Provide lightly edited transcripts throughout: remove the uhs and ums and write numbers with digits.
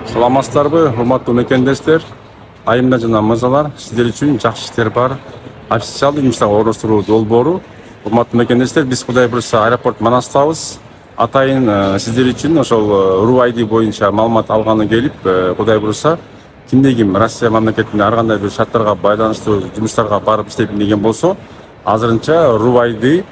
Саламатсыздарбы, урматтуу мекендештер, айымдар жана мырзалар, сиздер үчүн жакшы иштер бар. Официалдуу жумуштарды орноштуруу долбоору. Урматтуу мекендештер, биз Кудай буйрса аэропорт Манастабыз. Атайын сиздер үчүн ошол РУ-ID боюнча маалымат алганы келип, Кудай буйрса кимде ким Россия мамлекетинде ар кандай бир шарттарга байланыштуу жумуштарга барып иштеп деген болсо, азырынча РУ-ID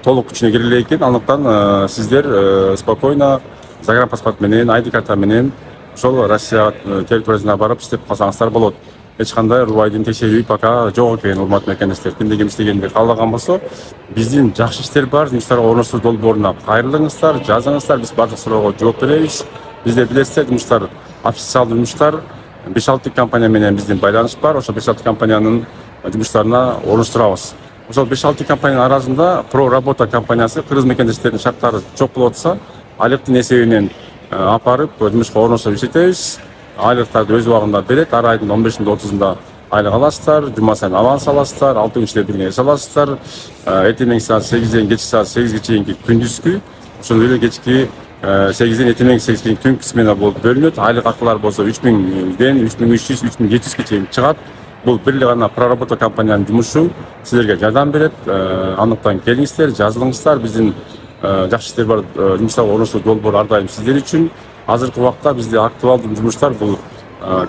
толук күчүнө кире элек экен. Андыктан сиздер спокойно загранпаспорт менен, ID карта менен ошол Россия территориясына барып иштеп калсаңыздар болот. Эч кандай РУ-ID текшерүү пока жок экен, урматтуу мекендештер. Кимде ким иштегенди каалаган болсо, биздин жакшы иштер бар, жумуштарга орноштуруу долбооруна кайрылыңыздар, жазыңыздар, биз бардык суроого жооп беребиз. Бизде билесиздер, жумуштар официалдуу жумуштар, 5-6 компания менен биздин байланыш бар. Ошол 5-6 компаниянын жумуштарына орноштурабыз. Ошол 5-6 компаниянын арасында Pro Работа компаниясы кыргыз мекендештердин шарттары жок болуп атса, айлыктын эсебинен апарып жумушка орноштуруп иштетебиз. Айлыктарды өз убагында берет. Ар айдын 15-30-да айлык аласыздар, жума сайын аванс аласыздар, 6 күн иштеп бирге эс аласыздар. Эртең саат 8ден кечки саат 8ге чейинки күндүзгү, ошондой эле кечки 8ден эртең 8ге түнкү смена болуп бөлүнөт. Айлык акылар болсо 3000ден 3300, 3700ге чейин чыгат. Бул бир эле гана Проработа компаниянын жумушу силерге жардам берет. Андыктан келиңиздер, жазылыңыздар. Биздин жакшы иштер бар жумуштарга орноштуруу долбоору ар дайым сиздер үчүн. Азыркы убакта бизде актуалдуу жумуштар бул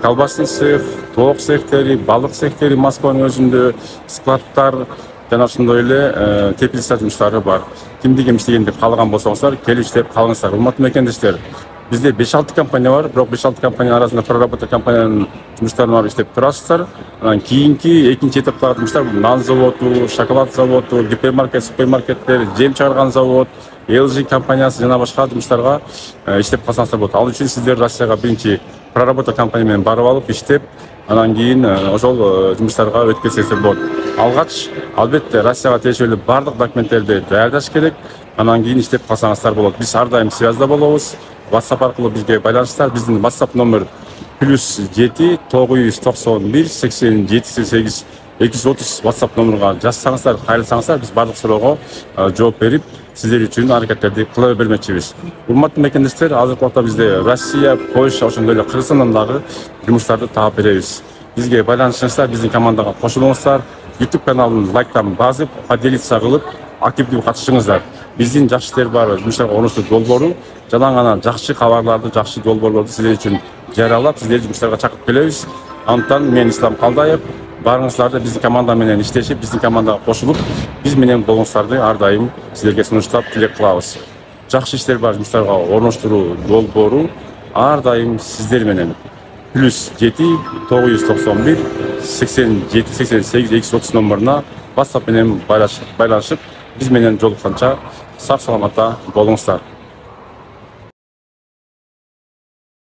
колбасный цех, тоок цехтери, балык цехтери, Москванын өзүндө складтар жана ошондой эле теплица жумуштары бар. Кимди ким иштегенди каалаган болсоңуздар, келип иштеп калыңыздар. Урматтуу мекендештер, бизде 5-6 компания бар, бирок 5-6 компания арасында Проработа компаниянын жумуштарына барып иштеп турасыздар. Анан кийинки экинчи этаптагы жумуштар бул нан заводу, шоколад заводу, гипермаркет, супермаркеттер, жем чыгарган завод, LG компаниясы жана башка жумуштарга иштеп калсаңыздар болот. Ал үчүн сиздер Россияга биринчи Проработа компания менен барып алып иштеп, анан кийин ошол жумуштарга өткөрсөңүздөр болот. Алгач албетте Россияга тиешелүү бардык документтерди даярдаш керек. Анан кийин иштеп калсаңыздар болот. Биз ар дайым связьда болобуз. WhatsApp аркылуу бизге байланыштар. Биздин WhatsApp номер +7 991 87 230 WhatsApp номерге жазсаңыздар, кайрылсаңыздар, биз бардык суроого жооп берип, сиздер үчүн аракеттерди кыла бермекчибиз. Урматтуу мекендештер, азыркы убакта бизде Россия, Польша, ошондой эле Кыргызстандан дагы жумуштарды таап беребиз. Бизге байланышыңыздар, биздин командага кошулуңуздар, YouTube каналын лайктан басып, поделиться кылып, активдүү катышыңыздар. Биздин жакшы иштер бар жумуштарга орноштуруу долбоору жана гана жакшы кабарларды, жакшы долбоорлорду сиздер үчүн жарыялап, сиздерди жумуштарга чакырып келебиз. Андыктан мен Ислам Калдаев, барыңыздарды биздин команда менен иштешип, биздин командага кошулуп, биз менен болуңуздарды ар дайым сиздерге сунуштап тилек кылабыз. Жакшы иштер бар жумуштарга орноштуруу долбоору ар дайым сиздер менен. +7 991 87 88 230 номерине WhatsApp менен байланышып, биз менен жолукканча сак саламатта болуңуздар.